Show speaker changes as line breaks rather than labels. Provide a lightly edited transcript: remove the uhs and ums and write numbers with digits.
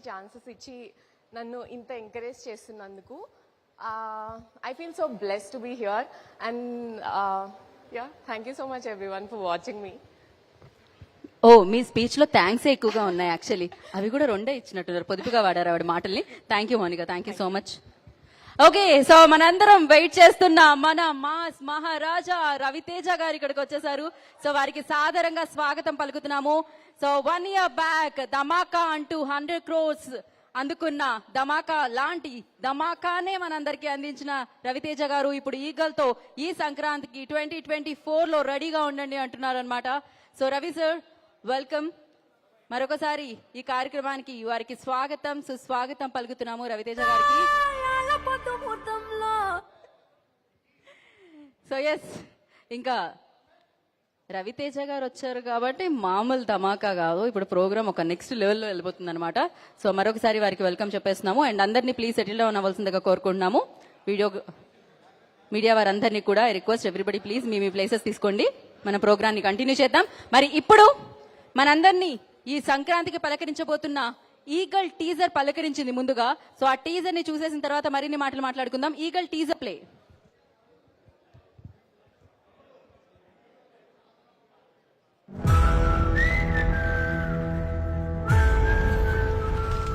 Chances ఇచ్చి నన్ను ఇంత ఎంకరేజ్ చేస్తున్నందుకు I feel so blessed to be here, and yeah, thank you so much everyone for watching me.
ఓ మీ speech లో థ్యాంక్స్ ఎక్కువగా ఉన్నాయి. యాక్చువల్లీ అవి కూడా రెండే ఇచ్చినట్టున్నారు, పొదుపుగా వాడారు ఆవిడ మాటల్ని. Thank you Monika, thank you so much. Okay, so మనందరం వెయిట్ చేస్తున్న మన మాస్ మహారాజా రవితేజ గారు ఇక్కడికి వచ్చేసారు. సో వారికి సాదరంగా స్వాగతం పలుకుతున్నాము. సో 1 year బ్యాక్ ధమాకా అంటూ 100 crores అందుకున్న ధమాకా లాంటి ధమాకానే మనందరికీ అందించిన రవితేజ గారు ఇప్పుడు ఈగల్ తో ఈ సంక్రాంతికి 2024 లో రెడీగా ఉండండి అంటున్నారు అనమాట. So Ravi sir, welcome. మరొకసారి ఈ కార్యక్రమానికి వారికి స్వాగతం సుస్వాగతం పలుకుతున్నాము రవితేజ గారికి. సో ఎస్, ఇంకా రవితేజ గారు వచ్చారు కాబట్టి మామూలు ధమాకా కాదు, ఇప్పుడు ప్రోగ్రామ్ ఒక నెక్స్ట్ లెవెల్లో వెళ్ళిపోతుంది అనమాట. సో మరొకసారి వారికి వెల్కమ్ చెప్పేస్తున్నాము. అండ్ అందరినీ ప్లీజ్ సెటిల్ డౌన్ అవ్వాల్సిందిగా కోరుకుంటున్నాము. మీడియా వారందరినీ కూడా request, everybody please me places తీసుకోండి, మన ప్రోగ్రామ్ ని కంటిన్యూ చేద్దాం. మరి ఇప్పుడు మనందరినీ ఈ సంక్రాంతికి పలకరించబోతున్న ఈగల్ టీజర్ పలకరించింది ముందుగా. సో ఆ టీజర్ ని చూసేసిన తర్వాత మరిన్ని మాటలు మాట్లాడుకుందాం. Eagle teaser play.